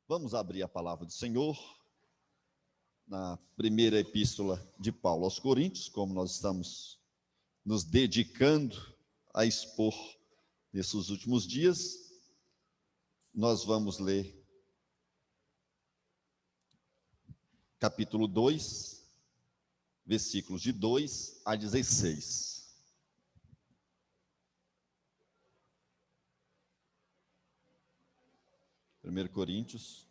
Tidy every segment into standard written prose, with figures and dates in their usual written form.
Vamos abrir a palavra do Senhor na primeira epístola de Paulo aos Coríntios, como nós estamos nos dedicando a expor nesses últimos dias. Nós vamos ler capítulo 2, versículos de 2 a 16. 1 Coríntios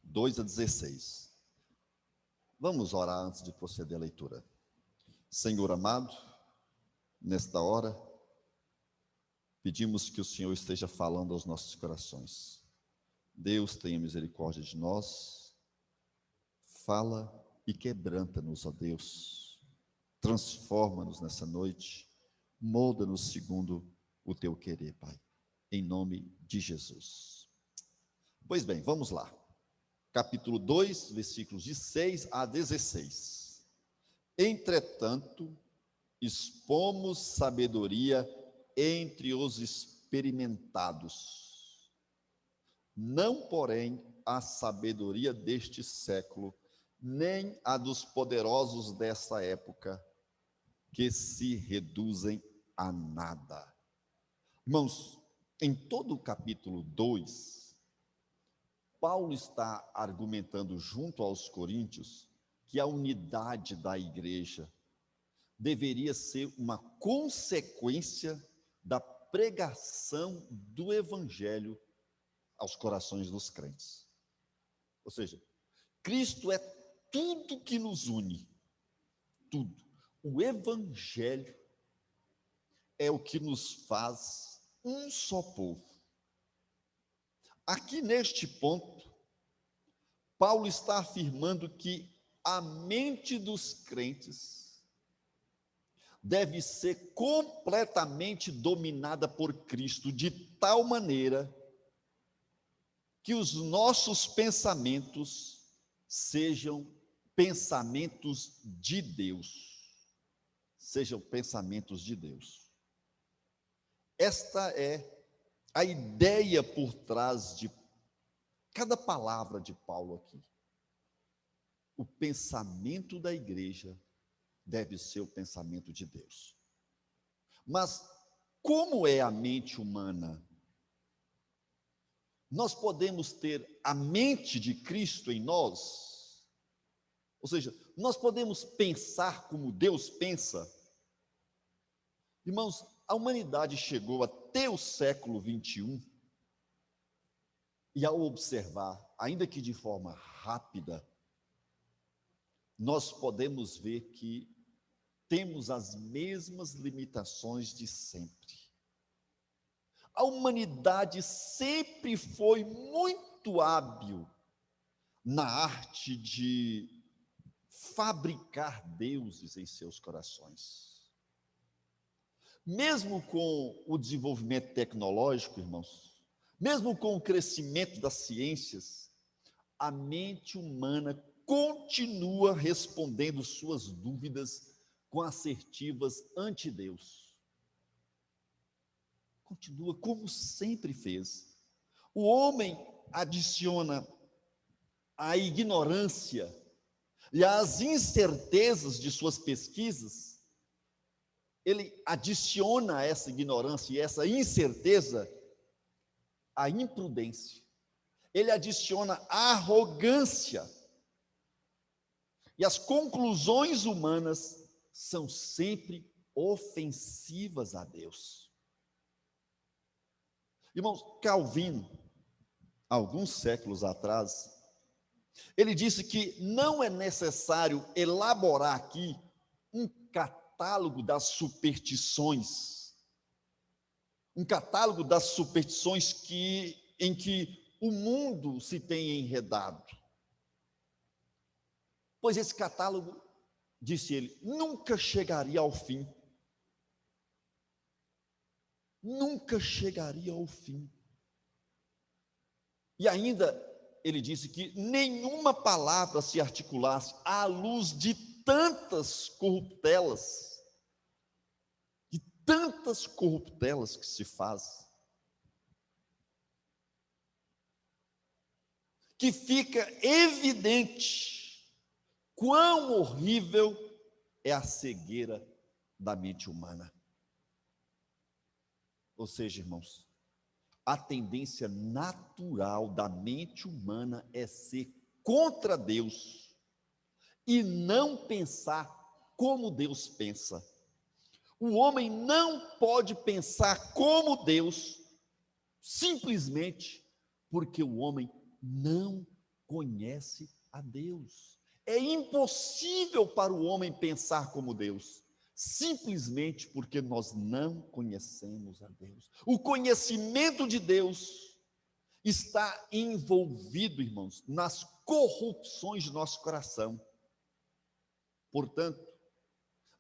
2 a 16. Vamos orar antes de proceder à leitura. Senhor amado, nesta hora, pedimos que o Senhor esteja falando aos nossos corações. Deus, tenha misericórdia de nós, fala e quebranta-nos, ó Deus. Transforma-nos nessa noite, molda-nos segundo o teu querer, Pai, em nome de Jesus. Pois bem, vamos lá. Capítulo 2, versículos de 6 a 16. Entretanto, expomos sabedoria entre os experimentados, não, porém, a sabedoria deste século, nem a dos poderosos desta época, que se reduzem a nada. Irmãos, em todo o capítulo 2, Paulo está argumentando junto aos coríntios que a unidade da igreja deveria ser uma consequência da pregação do evangelho aos corações dos crentes. Ou seja, Cristo é tudo que nos une, tudo. O evangelho é o que nos faz um só povo. Aqui neste ponto, Paulo está afirmando que a mente dos crentes deve ser completamente dominada por Cristo, de tal maneira que os nossos pensamentos sejam pensamentos de Deus. Sejam pensamentos de Deus. Esta é a ideia por trás de cada palavra de Paulo aqui. O pensamento da igreja deve ser o pensamento de Deus. Mas como é a mente humana? Nós podemos ter a mente de Cristo em nós? Ou seja, nós podemos pensar como Deus pensa? Irmãos, a humanidade chegou até o século 21 e, ao observar, ainda que de forma rápida, nós podemos ver que temos as mesmas limitações de sempre. A humanidade sempre foi muito hábil na arte de fabricar deuses em seus corações. Mesmo com o desenvolvimento tecnológico, irmãos, mesmo com o crescimento das ciências, a mente humana continua respondendo suas dúvidas com assertivas anti-Deus. Continua como sempre fez. O homem adiciona a ignorância e as incertezas de suas pesquisas. Ele adiciona a essa ignorância e essa incerteza a imprudência. Ele adiciona a arrogância. E as conclusões humanas são sempre ofensivas a Deus. Irmãos, Calvino, alguns séculos atrás, ele disse que não é necessário elaborar aqui um catálogo das superstições, em que o mundo se tem enredado. Pois esse catálogo, disse ele, nunca chegaria ao fim. Nunca chegaria ao fim. E ainda ele disse que nenhuma palavra se articulasse à luz de tantas corruptelas que se faz. que fica evidente quão horrível é a cegueira da mente humana. Ou seja, irmãos, a tendência natural da mente humana é ser contra Deus e não pensar como Deus pensa. O homem não pode pensar como Deus, simplesmente porque o homem não conhece a Deus. É impossível para o homem pensar como Deus, simplesmente porque nós não conhecemos a Deus. O conhecimento de Deus está envolvido, irmãos, nas corrupções de nosso coração. Portanto,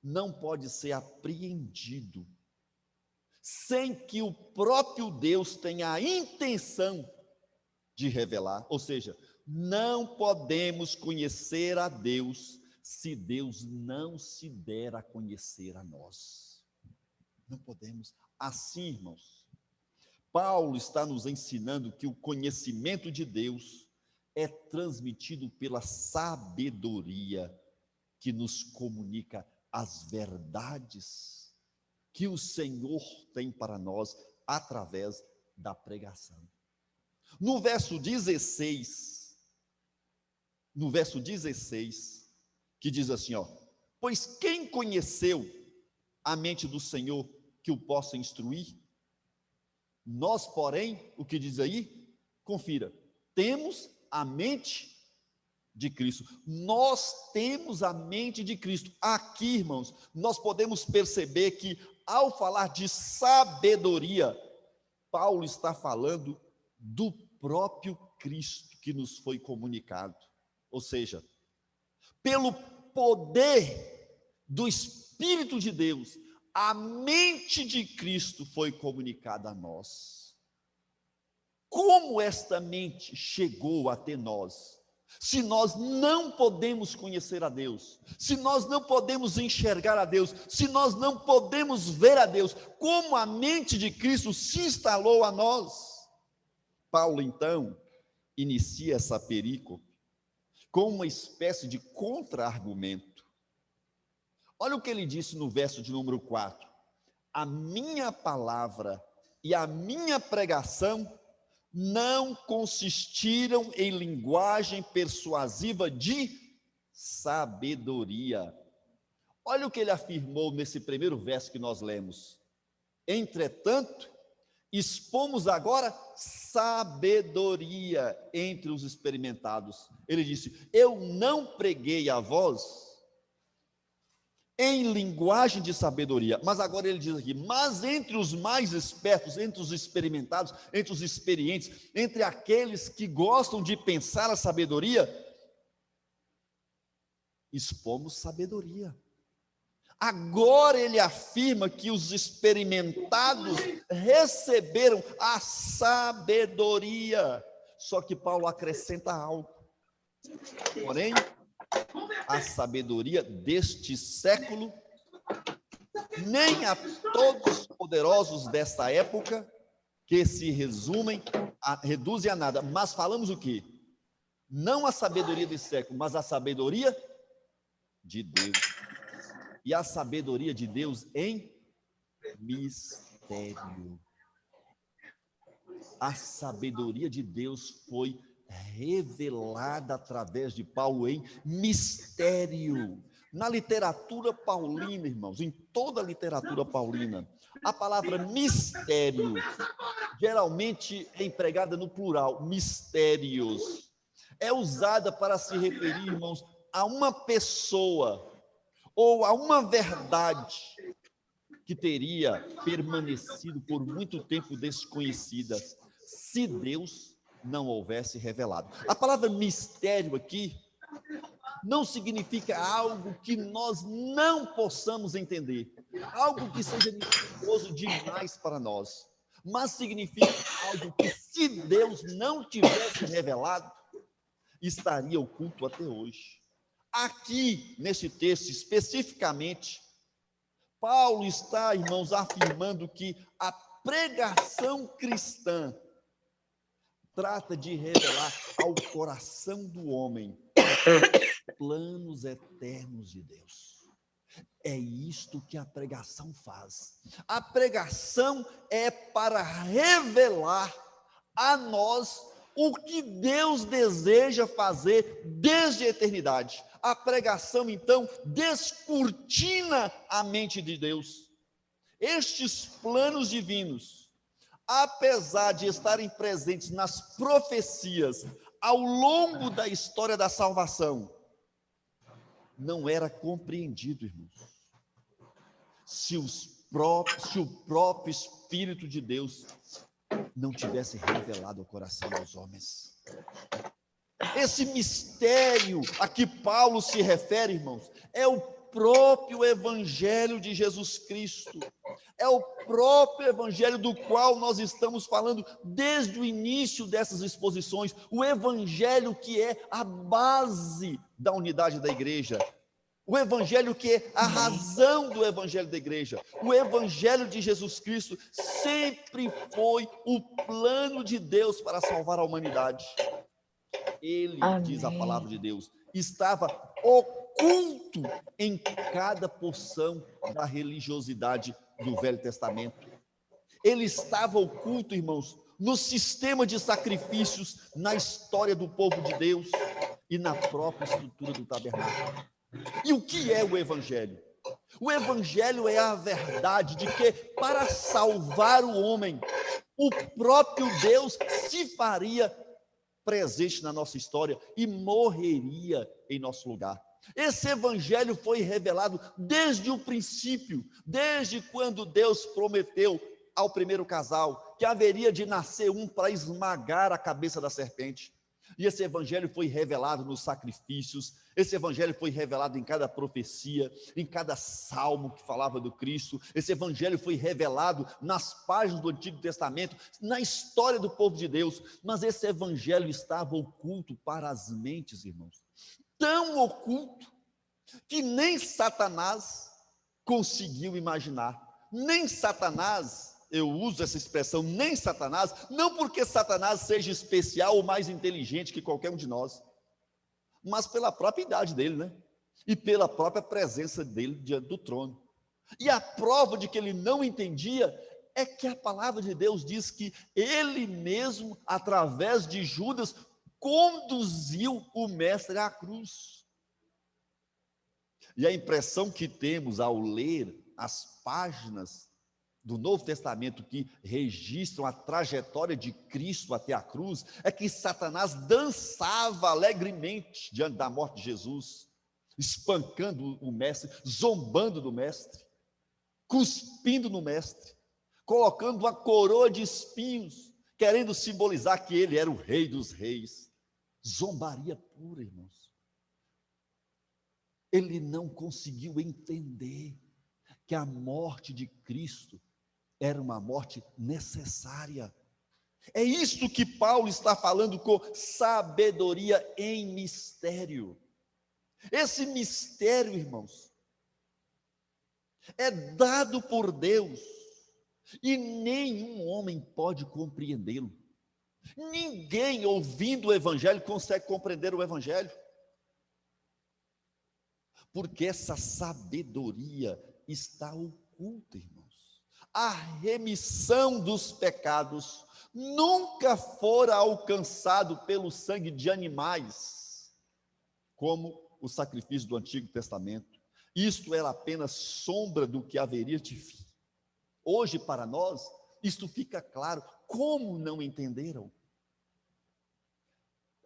não pode ser apreendido sem que o próprio Deus tenha a intenção de revelar. Ou seja, não podemos conhecer a Deus se Deus não se der a conhecer a nós. Não podemos. Assim, irmãos, Paulo está nos ensinando que o conhecimento de Deus é transmitido pela sabedoria que nos comunica as verdades que o Senhor tem para nós através da pregação. No verso 16, que diz assim, pois quem conheceu a mente do Senhor que o possa instruir? Nós, porém, o que diz aí? Confira, temos a mente de Cristo. Nós temos a mente de Cristo. Aqui, irmãos, nós podemos perceber que, ao falar de sabedoria, Paulo está falando do próprio Cristo que nos foi comunicado. Ou seja, pelo poder do Espírito de Deus, a mente de Cristo foi comunicada a nós. Como esta mente chegou até nós? Se nós não podemos conhecer a Deus, se nós não podemos enxergar a Deus, se nós não podemos ver a Deus, como a mente de Cristo se instalou a nós? Paulo, então, inicia essa perícope com uma espécie de contra-argumento. Olha o que ele disse no verso de número 4. A minha palavra e a minha pregação não consistiram em linguagem persuasiva de sabedoria. Olha o que ele afirmou nesse primeiro verso que nós lemos. Entretanto, expomos agora sabedoria entre os experimentados. Ele disse, eu não preguei a vós em linguagem de sabedoria, mas agora ele diz aqui, mas entre os mais espertos, entre os experimentados, entre os experientes, entre aqueles que gostam de pensar a sabedoria, expomos sabedoria. Agora ele afirma que os experimentados receberam a sabedoria, só que Paulo acrescenta algo, porém, a sabedoria deste século, nem a todos os poderosos desta época, que se reduzem a nada. Mas falamos o quê? Não a sabedoria desse século, mas a sabedoria de Deus. E a sabedoria de Deus em mistério. A sabedoria de Deus foi revelada através de Paulo em mistério. Na literatura paulina, irmãos, em toda a literatura paulina, a palavra mistério geralmente é empregada no plural, mistérios. É usada para se referir, irmãos, a uma pessoa ou a uma verdade que teria permanecido por muito tempo desconhecida, se Deus não houvesse revelado. A palavra mistério aqui não significa algo que nós não possamos entender, algo que seja misterioso demais para nós, mas significa algo que, se Deus não tivesse revelado, estaria oculto até hoje. Aqui, nesse texto especificamente, Paulo está, irmãos, afirmando que a pregação cristã trata de revelar ao coração do homem planos eternos de Deus. É isto que a pregação faz. A pregação é para revelar a nós o que Deus deseja fazer desde a eternidade. A pregação, então, descortina a mente de Deus. Estes planos divinos, apesar de estarem presentes nas profecias ao longo da história da salvação, não era compreendido, irmãos. Se o próprio Espírito de Deus não tivesse revelado ao coração dos homens. Esse mistério a que Paulo se refere, irmãos, é o próprio Evangelho de Jesus Cristo. É o próprio Evangelho do qual nós estamos falando desde o início dessas exposições. O Evangelho que é a base da unidade da igreja. O Evangelho que é a razão do Evangelho da igreja. O Evangelho de Jesus Cristo sempre foi o plano de Deus para salvar a humanidade. Ele, diz a palavra de Deus, estava oculto em cada porção da religiosidade do Velho Testamento. Ele estava oculto, irmãos, no sistema de sacrifícios, na história do povo de Deus e na própria estrutura do tabernáculo. E o que é o Evangelho? O Evangelho é a verdade de que, para salvar o homem, o próprio Deus se faria presente na nossa história e morreria em nosso lugar. Esse Evangelho foi revelado desde o princípio, desde quando Deus prometeu ao primeiro casal que haveria de nascer um para esmagar a cabeça da serpente. E esse Evangelho foi revelado nos sacrifícios, esse Evangelho foi revelado em cada profecia, em cada salmo que falava do Cristo. Esse Evangelho foi revelado nas páginas do Antigo Testamento, na história do povo de Deus. Mas esse Evangelho estava oculto para as mentes, irmãos. Tão oculto que nem Satanás conseguiu imaginar. Nem Satanás, eu uso essa expressão, nem Satanás, não porque Satanás seja especial ou mais inteligente que qualquer um de nós, mas pela própria idade dele, né? E pela própria presença dele diante do trono. E a prova de que ele não entendia é que a palavra de Deus diz que ele mesmo, através de Judas, conduziu o mestre à cruz. E a impressão que temos ao ler as páginas do Novo Testamento que registram a trajetória de Cristo até a cruz, é que Satanás dançava alegremente diante da morte de Jesus, espancando o mestre, zombando do mestre, cuspindo no mestre, colocando uma coroa de espinhos, querendo simbolizar que ele era o rei dos reis. Zombaria pura, irmãos. Ele não conseguiu entender que a morte de Cristo era uma morte necessária. É isto que Paulo está falando com sabedoria em mistério. Esse mistério, irmãos, é dado por Deus e nenhum homem pode compreendê-lo. Ninguém ouvindo o Evangelho consegue compreender o Evangelho. Porque essa sabedoria está oculta, irmãos. A remissão dos pecados nunca fora alcançado pelo sangue de animais, como o sacrifício do Antigo Testamento. Isto era apenas sombra do que haveria de vir. Hoje, para nós, isto fica claro. Como não entenderam?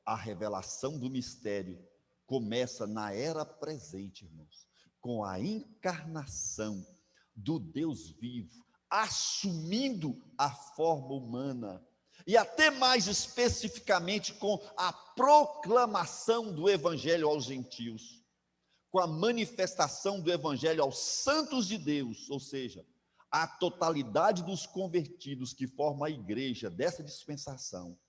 A revelação do mistério começa na era presente, irmãos, com a encarnação do Deus vivo, assumindo a forma humana, e até mais especificamente com a proclamação do Evangelho aos gentios, com a manifestação do Evangelho aos santos de Deus, ou seja, a totalidade dos convertidos que formam a igreja dessa dispensação.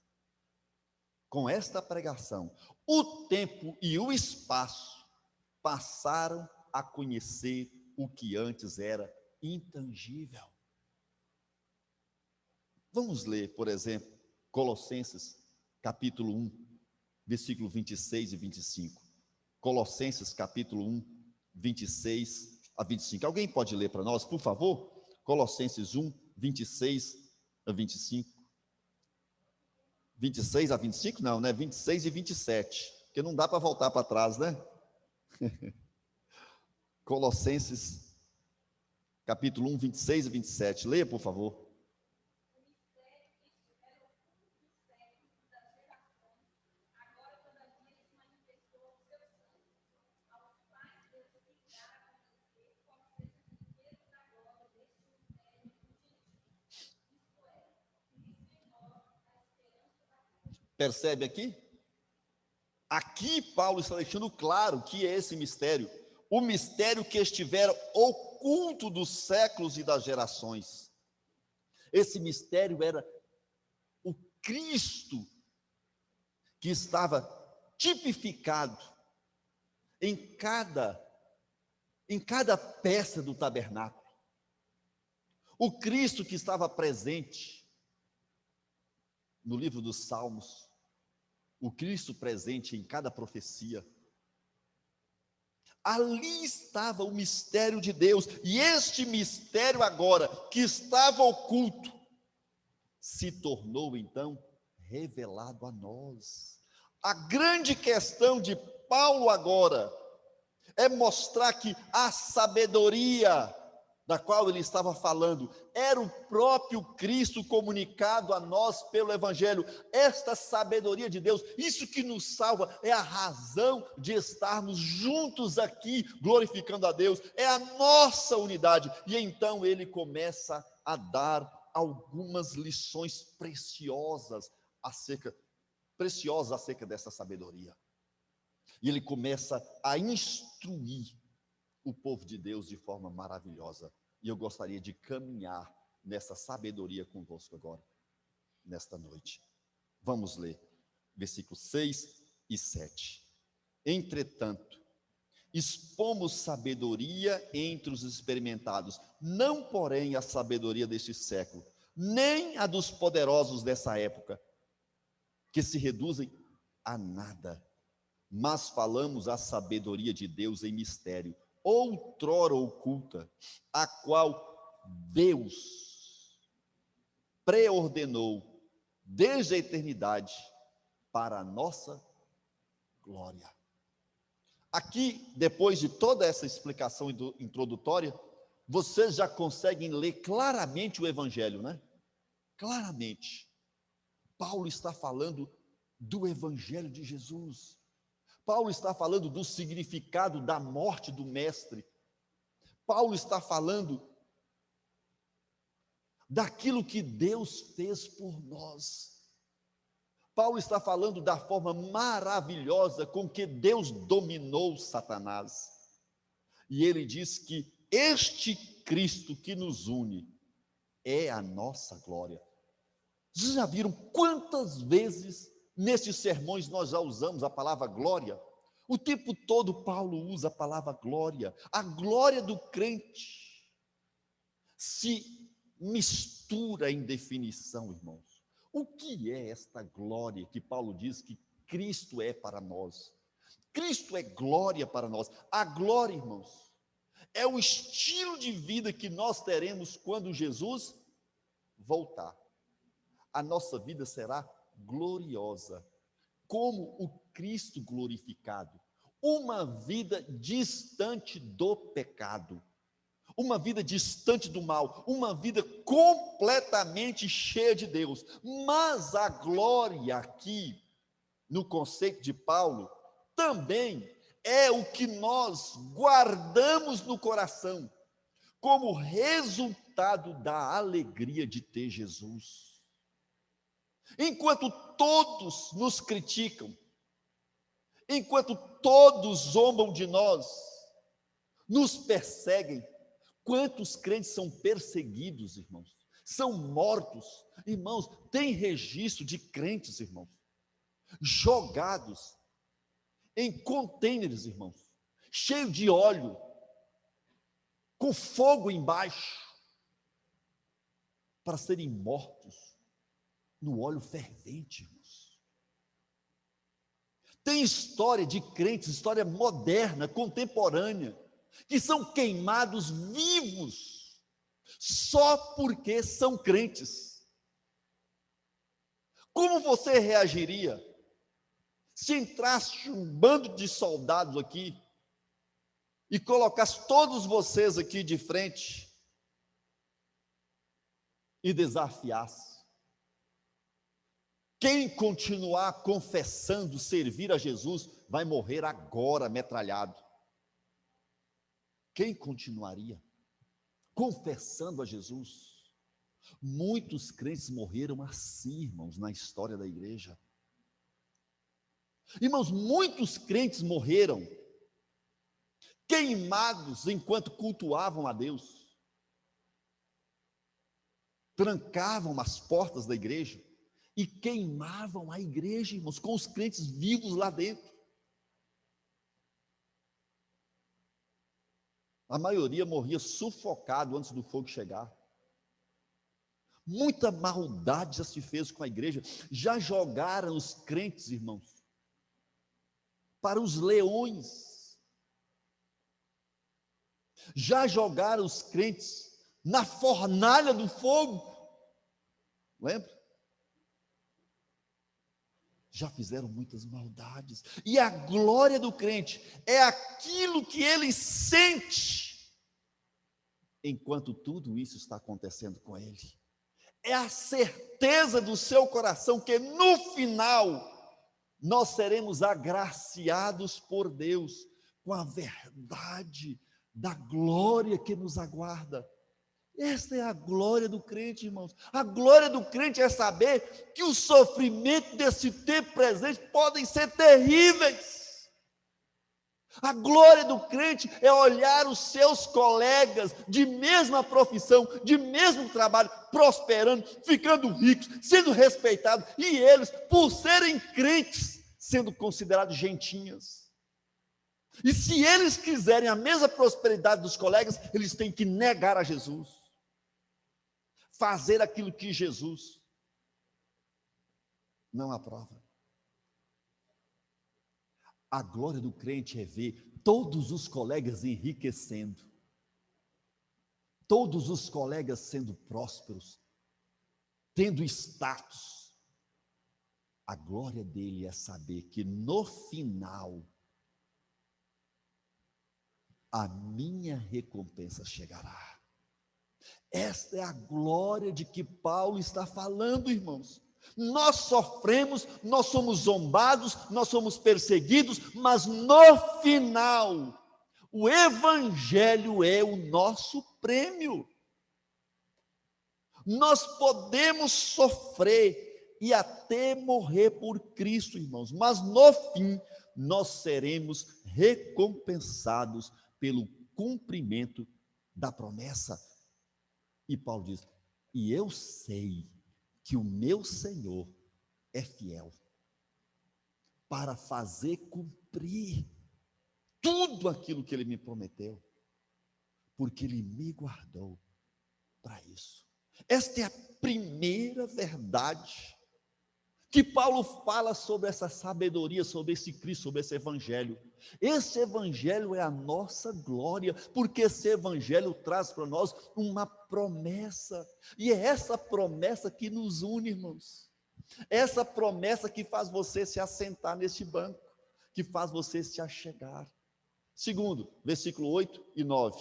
Com esta pregação, o tempo e o espaço passaram a conhecer o que antes era intangível. Vamos ler, por exemplo, Colossenses, capítulo 1, versículo 26 e 25. Colossenses, capítulo 1, 26 a 25. Alguém pode ler para nós, por favor? Colossenses 1, 26 a 25. 26 a 25? Não, né? 26 e 27. Porque não dá para voltar para trás, né? Colossenses, capítulo 1, 26 e 27. Leia, por favor. Percebe aqui? Aqui Paulo está deixando claro que é esse mistério, o mistério que estivera oculto dos séculos e das gerações. Esse mistério era o Cristo que estava tipificado em cada peça do tabernáculo. O Cristo que estava presente no livro dos Salmos, o Cristo presente em cada profecia. Ali estava o mistério de Deus, e este mistério agora, que estava oculto, se tornou então revelado a nós. A grande questão de Paulo agora é mostrar que a sabedoria da qual ele estava falando era o próprio Cristo comunicado a nós pelo Evangelho. Esta sabedoria de Deus, isso que nos salva, é a razão de estarmos juntos aqui, glorificando a Deus, é a nossa unidade. E então ele começa a dar algumas lições preciosas acerca dessa sabedoria. E ele começa a instruir o povo de Deus de forma maravilhosa. E eu gostaria de caminhar nessa sabedoria convosco agora, nesta noite. Vamos ler, versículos 6 e 7. Entretanto, expomos sabedoria entre os experimentados, não, porém, a sabedoria deste século, nem a dos poderosos dessa época, que se reduzem a nada. Mas falamos a sabedoria de Deus em mistério, outrora oculta, a qual Deus preordenou desde a eternidade para a nossa glória. Aqui, depois de toda essa explicação introdutória, vocês já conseguem ler claramente o Evangelho, né? Claramente. Paulo está falando do Evangelho de Jesus. Paulo está falando do significado da morte do Mestre. Paulo está falando daquilo que Deus fez por nós. Paulo está falando da forma maravilhosa com que Deus dominou Satanás. E ele diz que este Cristo que nos une é a nossa glória. Vocês já viram quantas vezes nesses sermões nós já usamos a palavra glória? O tempo todo Paulo usa a palavra glória. A glória do crente se mistura em definição, irmãos. O que é esta glória que Paulo diz que Cristo é para nós? Cristo é glória para nós. A glória, irmãos, é o estilo de vida que nós teremos quando Jesus voltar. A nossa vida será gloriosa, como o Cristo glorificado. Uma vida distante do pecado, uma vida distante do mal, uma vida completamente cheia de Deus. Mas a glória aqui, no conceito de Paulo, também é o que nós guardamos no coração, como resultado da alegria de ter Jesus. Enquanto todos nos criticam, enquanto todos zombam de nós, nos perseguem, quantos crentes são perseguidos, irmãos? São mortos, irmãos, tem registro de crentes, irmãos, jogados em contêineres, irmãos, cheio de óleo, com fogo embaixo, para serem mortos no óleo fervente, irmãos. Tem história de crentes, história moderna, contemporânea, que são queimados vivos, só porque são crentes. Como você reagiria se entrasse um bando de soldados aqui e colocasse todos vocês aqui de frente e desafiasse? Quem continuar confessando servir a Jesus vai morrer agora metralhado. Quem continuaria confessando a Jesus? Muitos crentes morreram assim, irmãos, na história da igreja. Irmãos, muitos crentes morreram queimados enquanto cultuavam a Deus. Trancavam as portas da igreja e queimavam a igreja, irmãos, com os crentes vivos lá dentro. A maioria morria sufocado antes do fogo chegar. Muita maldade já se fez com a igreja. Já jogaram os crentes, irmãos, para os leões. Já jogaram os crentes na fornalha do fogo. Lembra? Já fizeram muitas maldades, e a glória do crente é aquilo que ele sente enquanto tudo isso está acontecendo com ele. É a certeza do seu coração que no final nós seremos agraciados por Deus com a verdade da glória que nos aguarda. Esta é a glória do crente, irmãos. A glória do crente é saber que os sofrimentos desse tempo presente podem ser terríveis. A glória do crente é olhar os seus colegas de mesma profissão, de mesmo trabalho, prosperando, ficando ricos, sendo respeitados, e eles, por serem crentes, sendo considerados gentinhas. E se eles quiserem a mesma prosperidade dos colegas, eles têm que negar a Jesus. Fazer aquilo que Jesus não aprova. A glória do crente é ver todos os colegas enriquecendo, todos os colegas sendo prósperos, tendo status. A glória dele é saber que no final a minha recompensa chegará. Esta é a glória de que Paulo está falando, irmãos. Nós sofremos, nós somos zombados, nós somos perseguidos, mas no final, o Evangelho é o nosso prêmio. Nós podemos sofrer e até morrer por Cristo, irmãos, mas no fim, nós seremos recompensados pelo cumprimento da promessa. E Paulo diz: e eu sei que o meu Senhor é fiel para fazer cumprir tudo aquilo que Ele me prometeu, porque Ele me guardou para isso. Esta é a primeira verdade que Paulo fala sobre essa sabedoria, sobre esse Cristo, sobre esse Evangelho. Esse Evangelho é a nossa glória, porque esse Evangelho traz para nós uma promessa, e é essa promessa que nos une, irmãos. Essa promessa que faz você se assentar neste banco, que faz você se achegar. Segundo, versículo 8 e 9.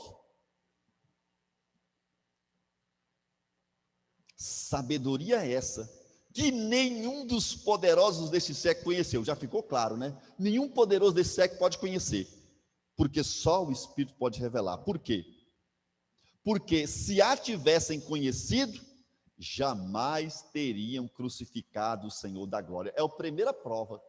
Sabedoria essa que nenhum dos poderosos deste século conheceu. Já ficou claro, né? Nenhum poderoso desse século pode conhecer, porque só o Espírito pode revelar. Por quê? Porque se a tivessem conhecido, jamais teriam crucificado o Senhor da glória. É a primeira prova.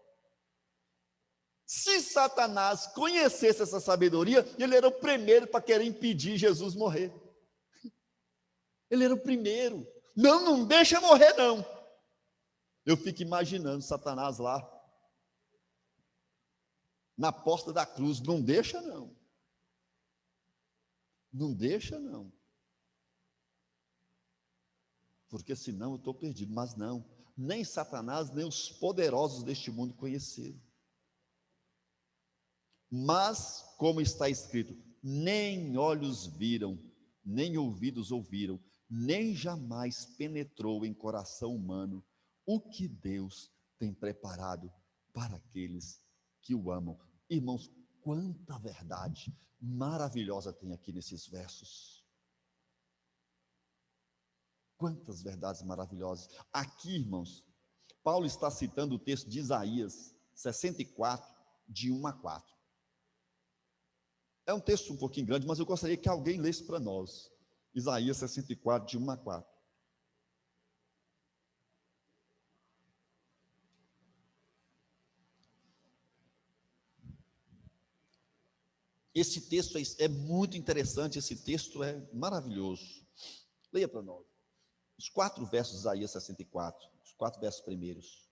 Se Satanás conhecesse essa sabedoria, ele era o primeiro para querer impedir Jesus morrer. Ele era o primeiro. Não, não deixa morrer não. Eu fico imaginando Satanás lá, na porta da cruz. Não deixa não. Não deixa não. Porque senão eu estou perdido. Mas não, nem Satanás, nem os poderosos deste mundo conheceram. Mas, como está escrito, nem olhos viram, nem ouvidos ouviram, nem jamais penetrou em coração humano o que Deus tem preparado para aqueles que o amam. Irmãos, quanta verdade maravilhosa tem aqui nesses versos. Quantas verdades maravilhosas. Aqui, irmãos, Paulo está citando o texto de Isaías 64, de 1 a 4. É um texto um pouquinho grande, mas eu gostaria que alguém lesse para nós. Isaías 64, de 1 a 4. Esse texto é muito interessante, esse texto é maravilhoso. Leia para nós. Os 4 versos de Isaías 64, os 4 versos primeiros.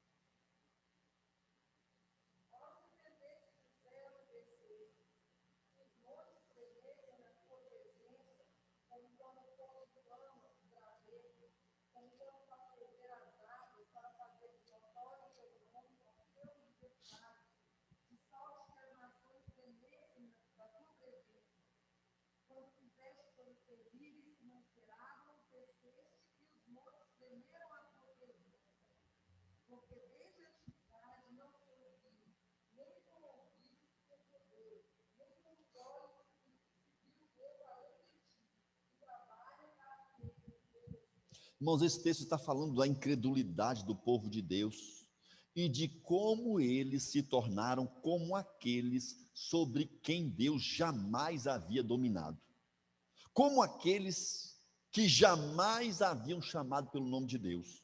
Irmãos, esse texto está falando da incredulidade do povo de Deus e de como eles se tornaram como aqueles sobre quem Deus jamais havia dominado. Como aqueles que jamais haviam chamado pelo nome de Deus.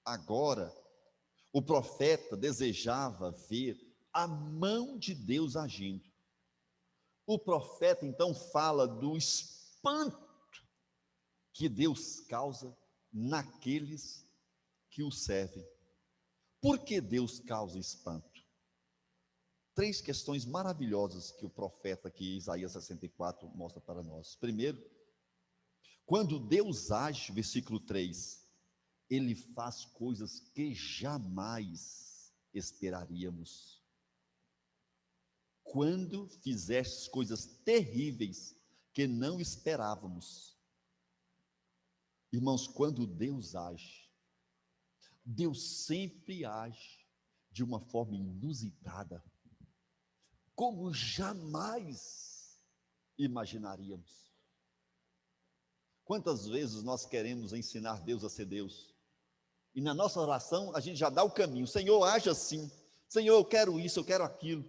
Agora, o profeta desejava ver a mão de Deus agindo. O profeta então fala do espanto que Deus causa naqueles que o servem. Por que Deus causa espanto? 3 questões maravilhosas que o profeta aqui, Isaías 64, mostra para nós. Primeiro, quando Deus age, versículo 3, ele faz coisas que jamais esperaríamos. Quando fizestes coisas terríveis que não esperávamos. Irmãos, quando Deus age, Deus sempre age de uma forma inusitada, como jamais imaginaríamos. Quantas vezes nós queremos ensinar Deus a ser Deus? E na nossa oração a gente já dá o caminho. Senhor, age assim. Senhor, eu quero isso, eu quero aquilo.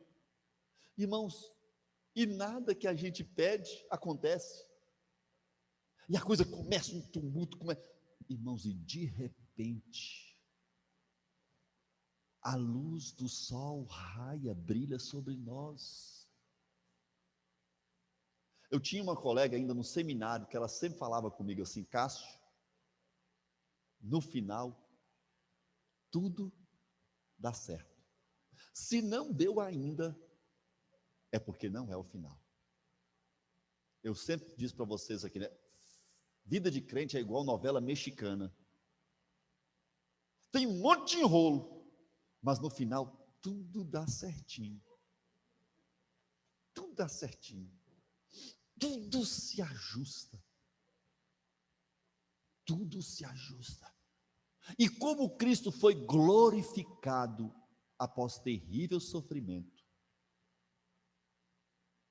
Irmãos, e nada que a gente pede acontece. E a coisa começa um tumulto. Irmãos, e de repente, a luz do sol raia, brilha sobre nós. Eu tinha uma colega ainda no seminário, que ela sempre falava comigo assim, Cássio, no final, tudo dá certo. Se não deu ainda, é porque não é o final. Eu sempre disse para vocês aqui, né? Vida de crente é igual novela mexicana. Tem um monte de enrolo, mas no final tudo dá certinho. Tudo dá certinho. Tudo se ajusta. Tudo se ajusta. E como Cristo foi glorificado após terrível sofrimento,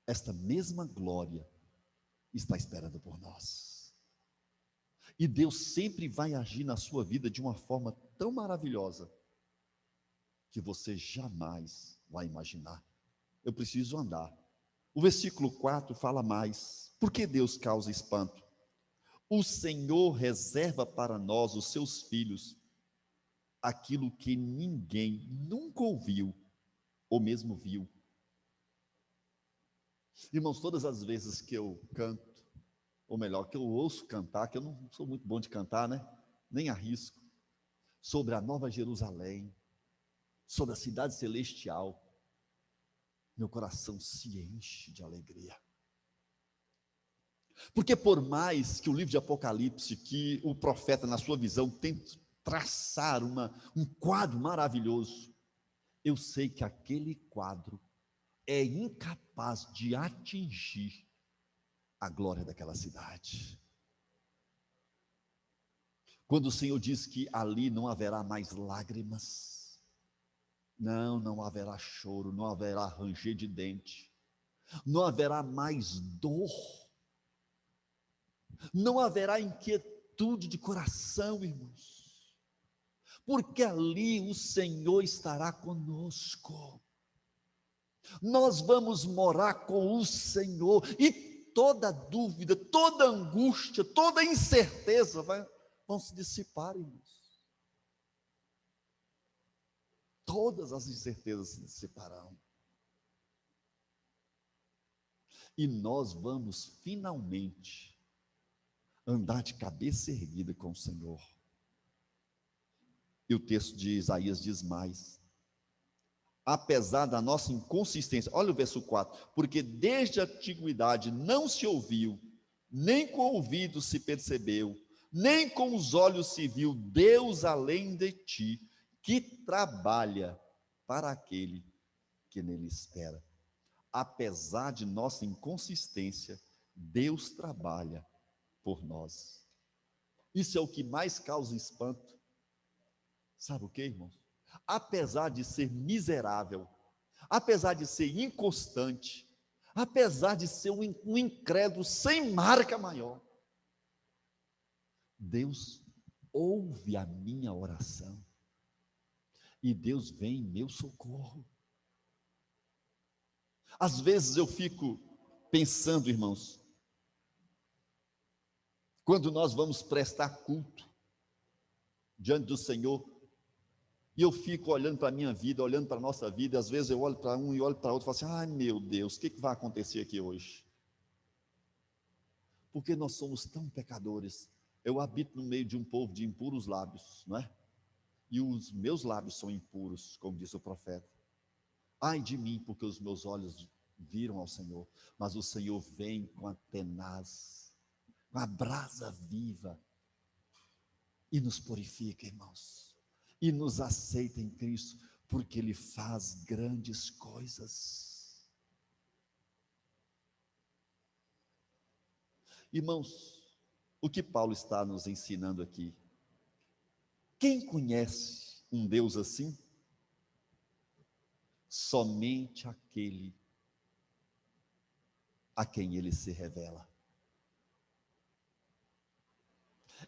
esta mesma glória está esperando por nós. E Deus sempre vai agir na sua vida de uma forma tão maravilhosa que você jamais vai imaginar. Eu preciso andar. O versículo 4 fala mais. Por que Deus causa espanto? O Senhor reserva para nós, os seus filhos, aquilo que ninguém nunca ouviu ou mesmo viu. Irmãos, todas as vezes que eu canto, ou melhor, que eu ouço cantar, que eu não sou muito bom de cantar, né? Nem arrisco, sobre a Nova Jerusalém, sobre a cidade celestial, meu coração se enche de alegria. Porque por mais que o livro de Apocalipse, que o profeta na sua visão tente traçar um quadro maravilhoso, eu sei que aquele quadro é incapaz de atingir a glória daquela cidade. Quando o Senhor diz que ali não haverá mais lágrimas, não haverá choro, não haverá ranger de dente, não haverá mais dor, não haverá inquietude de coração, irmãos, porque ali o Senhor estará conosco. Nós vamos morar com o Senhor, e toda dúvida, toda angústia, toda incerteza vão se dissipar, irmãos. Todas as incertezas se dissiparão. E nós vamos finalmente andar de cabeça erguida com o Senhor. E o texto de Isaías diz mais: apesar da nossa inconsistência, olha o verso 4, porque desde a antiguidade não se ouviu, nem com o ouvido se percebeu, nem com os olhos se viu Deus além de ti, que trabalha para aquele que nele espera. Apesar de nossa inconsistência, Deus trabalha por nós. Isso é o que mais causa espanto. Sabe o que, irmãos? Apesar de ser miserável, apesar de ser inconstante, apesar de ser um incrédulo sem marca maior, Deus ouve a minha oração e Deus vem em meu socorro. Às vezes eu fico pensando, irmãos, quando nós vamos prestar culto diante do Senhor, e eu fico olhando para a minha vida, olhando para a nossa vida, e às vezes eu olho para um e olho para outro e falo assim: ai meu Deus, o que vai acontecer aqui hoje? Porque nós somos tão pecadores. Eu habito no meio de um povo de impuros lábios, não é? E os meus lábios são impuros, como disse o profeta. Ai de mim, porque os meus olhos viram ao Senhor, mas o Senhor vem com a tenaz, com a brasa viva, e nos purifica, irmãos, e nos aceita em Cristo, porque Ele faz grandes coisas. Irmãos, o que Paulo está nos ensinando aqui? Quem conhece um Deus assim? Somente aquele a quem Ele se revela.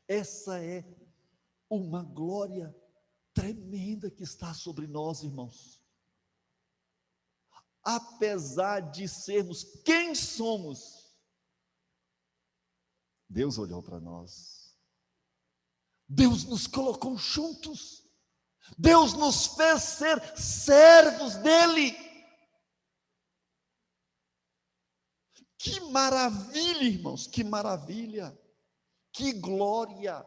Essa é uma glória tremenda que está sobre nós, irmãos. Apesar de sermos quem somos, Deus olhou para nós. Deus nos colocou juntos. Deus nos fez ser servos dele. Que maravilha, irmãos, que maravilha. Que glória.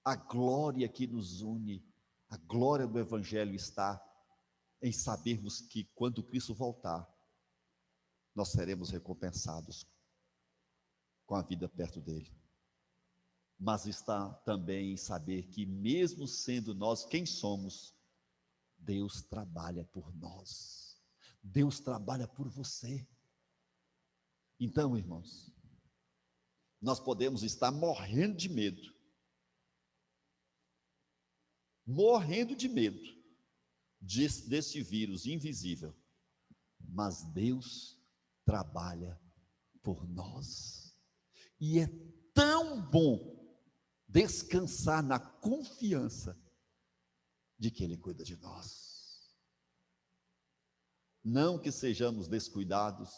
A glória que nos une, a glória do Evangelho está em sabermos que quando Cristo voltar, nós seremos recompensados com a vida perto dele. Mas está também em saber que mesmo sendo nós quem somos, Deus trabalha por nós. Deus trabalha por você. Então, irmãos, nós podemos estar morrendo de medo desse vírus invisível, mas Deus trabalha por nós, e é tão bom descansar na confiança de que Ele cuida de nós. Não que sejamos descuidados,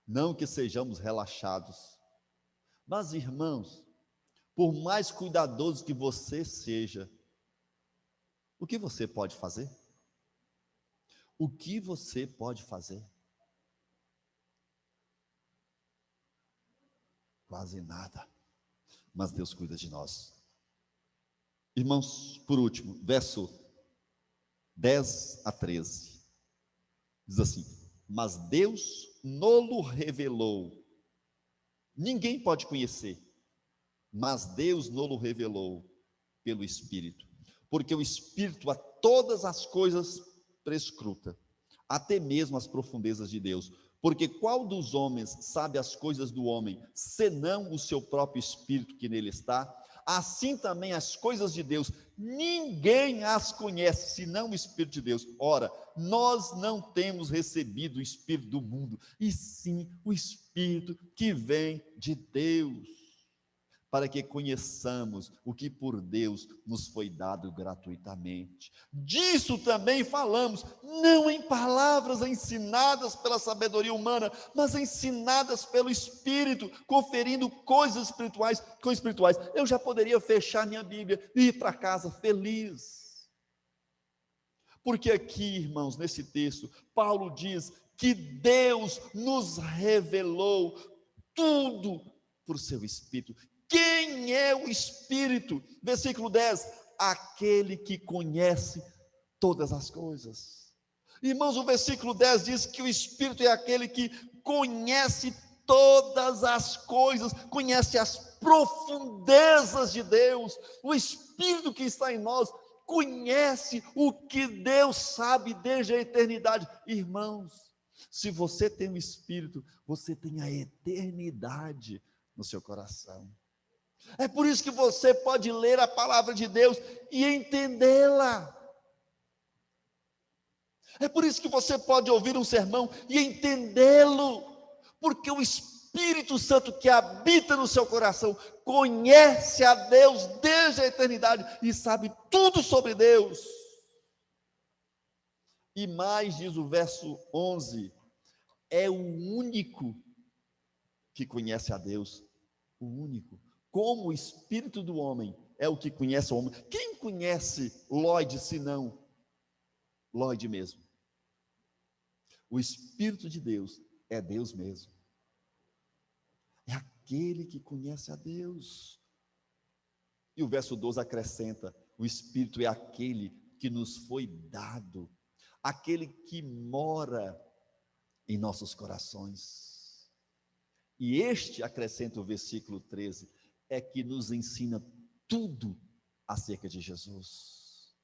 não que sejamos relaxados, mas, irmãos, por mais cuidadoso que você seja, o que você pode fazer? O que você pode fazer? Quase nada. Mas Deus cuida de nós. Irmãos, por último, verso 10 a 13. Diz assim: mas Deus nolo revelou. Ninguém pode conhecer, mas Deus nolo revelou pelo Espírito. Porque o Espírito a todas as coisas prescruta, até mesmo as profundezas de Deus. Porque qual dos homens sabe as coisas do homem, senão o seu próprio espírito que nele está? Assim também as coisas de Deus, ninguém as conhece, senão o Espírito de Deus. Ora, nós não temos recebido o Espírito do mundo, e sim o Espírito que vem de Deus, para que conheçamos o que por Deus nos foi dado gratuitamente. Disso também falamos, não em palavras ensinadas pela sabedoria humana, mas ensinadas pelo Espírito, conferindo coisas espirituais com espirituais. Eu já poderia fechar minha Bíblia e ir para casa feliz. Porque aqui, irmãos, nesse texto, Paulo diz que Deus nos revelou tudo por seu Espírito. Quem é o Espírito? Versículo 10, aquele que conhece todas as coisas. Irmãos, o versículo 10 diz que o Espírito é aquele que conhece todas as coisas, conhece as profundezas de Deus. O Espírito que está em nós conhece o que Deus sabe desde a eternidade. Irmãos, se você tem o Espírito, você tem a eternidade no seu coração. É por isso que você pode ler a palavra de Deus e entendê-la. É por isso que você pode ouvir um sermão e entendê-lo, porque o Espírito Santo que habita no seu coração conhece a Deus desde a eternidade e sabe tudo sobre Deus. E mais, diz o verso 11, é o único que conhece a Deus, o único. Como o espírito do homem é o que conhece o homem. Quem conhece Lloyd, senão Lloyd mesmo? O Espírito de Deus é Deus mesmo. É aquele que conhece a Deus. E o verso 12 acrescenta, o Espírito é aquele que nos foi dado, aquele que mora em nossos corações. E este, acrescenta o versículo 13, é que nos ensina tudo acerca de Jesus.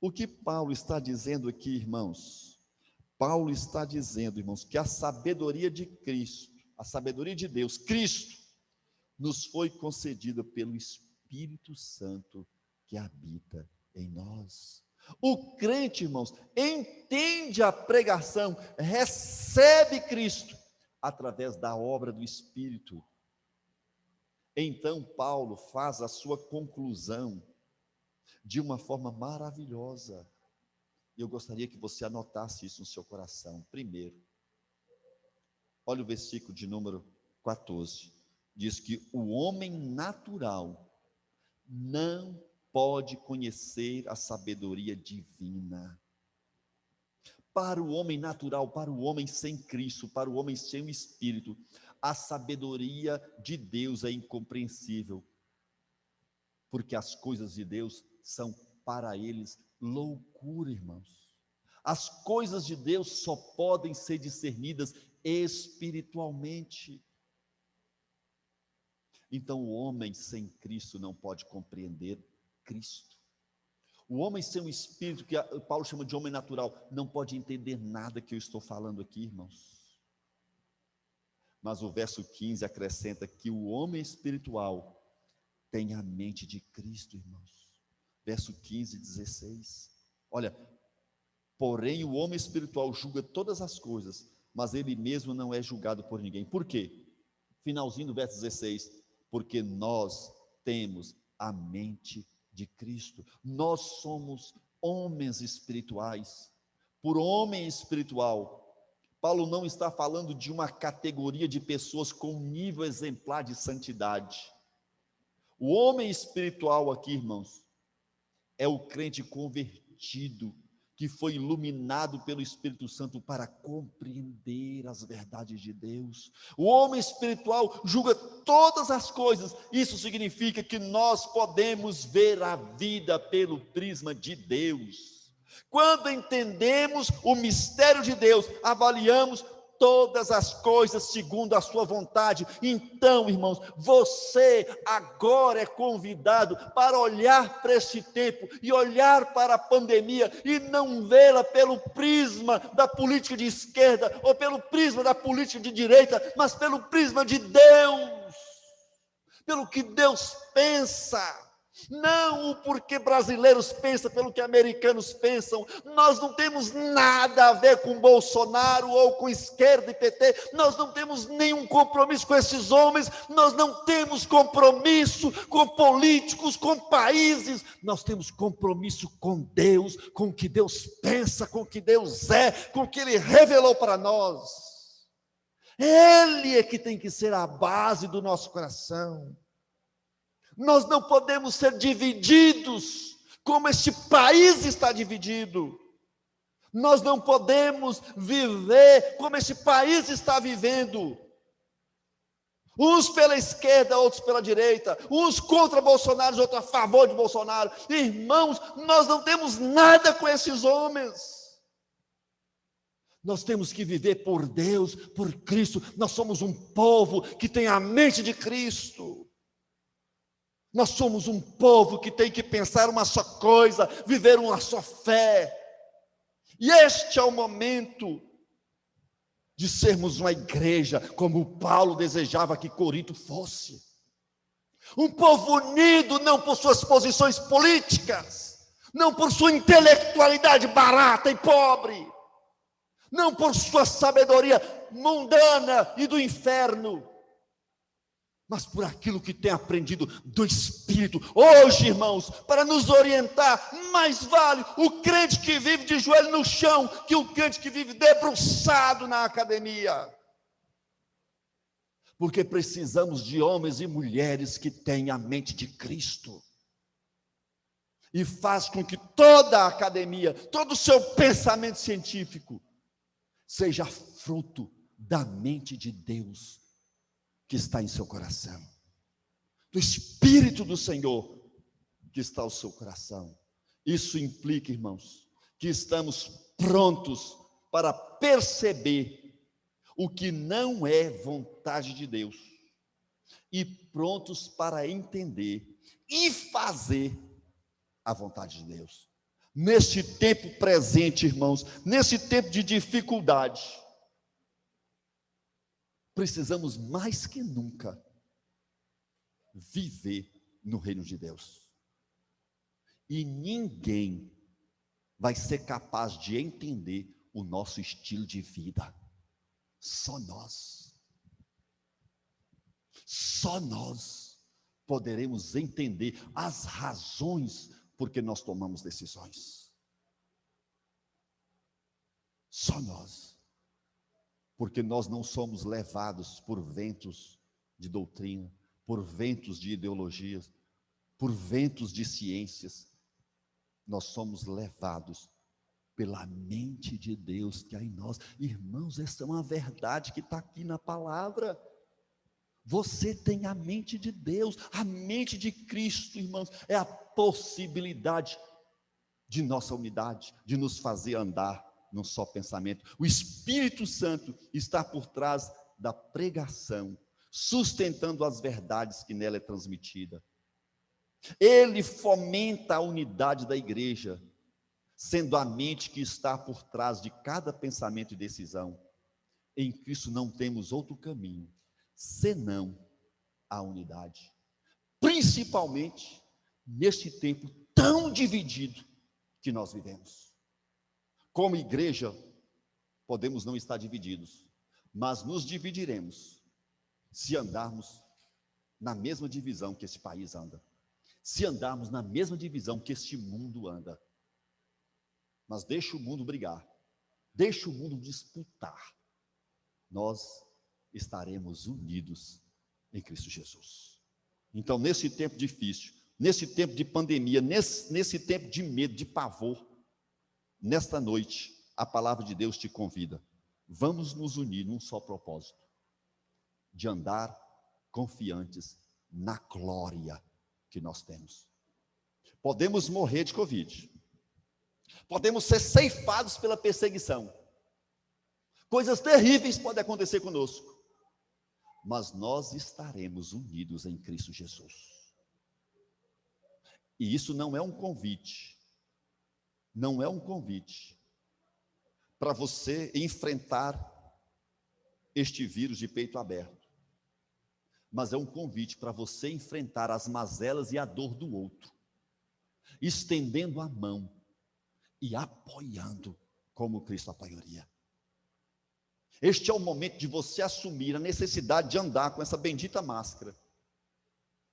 O que Paulo está dizendo aqui, irmãos? Paulo está dizendo, irmãos, que a sabedoria de Cristo, a sabedoria de Deus, Cristo, nos foi concedida pelo Espírito Santo que habita em nós. O crente, irmãos, entende a pregação, recebe Cristo através da obra do Espírito. Então Paulo faz a sua conclusão de uma forma maravilhosa. Eu gostaria que você anotasse isso no seu coração. Primeiro, olha o versículo de número 14. Diz que o homem natural não pode conhecer a sabedoria divina. Para o homem natural, para o homem sem Cristo, para o homem sem o Espírito, a sabedoria de Deus é incompreensível, porque as coisas de Deus são para eles loucura, irmãos. As coisas de Deus só podem ser discernidas espiritualmente. Então o homem sem Cristo não pode compreender Cristo. O homem sem o Espírito, que Paulo chama de homem natural, não pode entender nada que eu estou falando aqui, irmãos. Mas o verso 15 acrescenta que o homem espiritual tem a mente de Cristo, irmãos. Verso 15 e 16. Olha, porém o homem espiritual julga todas as coisas, mas ele mesmo não é julgado por ninguém. Por quê? Finalzinho do verso 16. Porque nós temos a mente de Cristo. Nós somos homens espirituais. Por homem espiritual, Paulo não está falando de uma categoria de pessoas com nível exemplar de santidade. O homem espiritual aqui, irmãos, é o crente convertido, que foi iluminado pelo Espírito Santo para compreender as verdades de Deus. O homem espiritual julga todas as coisas. Isso significa que nós podemos ver a vida pelo prisma de Deus. Quando entendemos o mistério de Deus, avaliamos todas as coisas segundo a sua vontade. Então, irmãos, você agora é convidado para olhar para este tempo e olhar para a pandemia e não vê-la pelo prisma da política de esquerda ou pelo prisma da política de direita, mas pelo prisma de Deus, pelo que Deus pensa. Não o porquê brasileiros pensam pelo que americanos pensam. Nós não temos nada a ver com Bolsonaro ou com esquerda e PT. Nós não temos nenhum compromisso com esses homens. Nós não temos compromisso com políticos, com países. Nós temos compromisso com Deus, com o que Deus pensa, com o que Deus é, com o que Ele revelou para nós. Ele é que tem que ser a base do nosso coração. Nós não podemos ser divididos, como este país está dividido. Nós não podemos viver como este país está vivendo. Uns pela esquerda, outros pela direita. Uns contra Bolsonaro, outros a favor de Bolsonaro. Irmãos, nós não temos nada com esses homens. Nós temos que viver por Deus, por Cristo. Nós somos um povo que tem a mente de Cristo. Nós somos um povo que tem que pensar uma só coisa, viver uma só fé. E este é o momento de sermos uma igreja, como Paulo desejava que Corinto fosse. Um povo unido, não por suas posições políticas, não por sua intelectualidade barata e pobre, não por sua sabedoria mundana e do inferno, mas por aquilo que tem aprendido do Espírito. Hoje, irmãos, para nos orientar, mais vale o crente que vive de joelho no chão, que o crente que vive debruçado na academia. Porque precisamos de homens e mulheres que têm a mente de Cristo. E faz com que toda a academia, todo o seu pensamento científico, seja fruto da mente de Deus, que está em seu coração, do Espírito do Senhor que está no seu coração. Isso implica, irmãos, que estamos prontos para perceber o que não é vontade de Deus e prontos para entender e fazer a vontade de Deus. Neste tempo presente, irmãos, nesse tempo de dificuldade, precisamos mais que nunca viver no reino de Deus. E ninguém vai ser capaz de entender o nosso estilo de vida. Só nós. Só nós poderemos entender as razões por que nós tomamos decisões. Só nós. Porque nós não somos levados por ventos de doutrina, por ventos de ideologias, por ventos de ciências. Nós somos levados pela mente de Deus que há em nós. Irmãos, essa é uma verdade que está aqui na palavra. Você tem a mente de Deus, a mente de Cristo, irmãos, é a possibilidade de nossa unidade, de nos fazer andar num só pensamento. O Espírito Santo está por trás da pregação, sustentando as verdades que nela é transmitida. Ele fomenta a unidade da igreja, sendo a mente que está por trás de cada pensamento e decisão. Em Cristo não temos outro caminho, senão a unidade. Principalmente neste tempo tão dividido que nós vivemos. Como igreja, podemos não estar divididos, mas nos dividiremos se andarmos na mesma divisão que esse país anda, se andarmos na mesma divisão que este mundo anda. Mas deixa o mundo brigar, deixa o mundo disputar, nós estaremos unidos em Cristo Jesus. Então, nesse tempo difícil, nesse tempo de pandemia, nesse tempo de medo, de pavor, nesta noite, a palavra de Deus te convida. Vamos nos unir num só propósito, de andar confiantes na glória que nós temos. Podemos morrer de Covid, podemos ser ceifados pela perseguição, Coisas terríveis podem acontecer conosco, mas nós estaremos unidos em Cristo Jesus. E isso não é um convite, não é um convite para você enfrentar este vírus de peito aberto, mas é um convite para você enfrentar as mazelas e a dor do outro, estendendo a mão e apoiando como Cristo apoiaria. Este é o momento de você assumir a necessidade de andar com essa bendita máscara.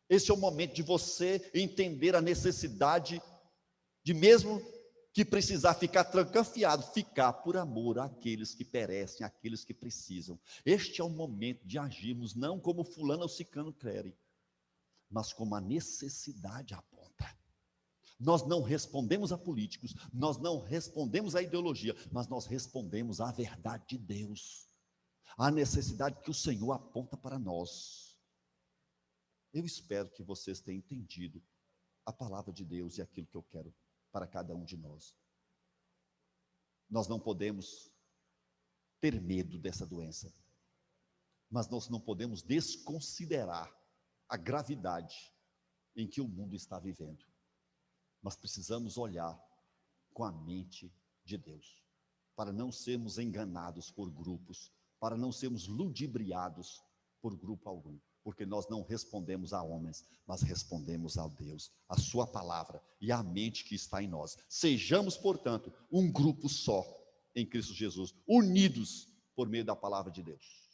Este é o momento de você entender a necessidade de, mesmo que precisar ficar trancafiado, ficar por amor àqueles que perecem, àqueles que precisam. Este é o momento de agirmos não como fulano ou ciclano querem, mas como a necessidade aponta. Nós não respondemos a políticos, nós não respondemos à ideologia, mas nós respondemos à verdade de Deus, à necessidade que o Senhor aponta para nós. Eu espero que vocês tenham entendido a palavra de Deus e aquilo que eu quero para cada um de nós. Nós não podemos ter medo dessa doença, mas nós não podemos desconsiderar a gravidade em que o mundo está vivendo. Mas precisamos olhar com a mente de Deus, para não sermos enganados por grupos, para não sermos ludibriados por grupo algum, porque nós não respondemos a homens, mas respondemos a Deus, a sua palavra e a mente que está em nós. Sejamos, portanto, um grupo só em Cristo Jesus, unidos por meio da palavra de Deus.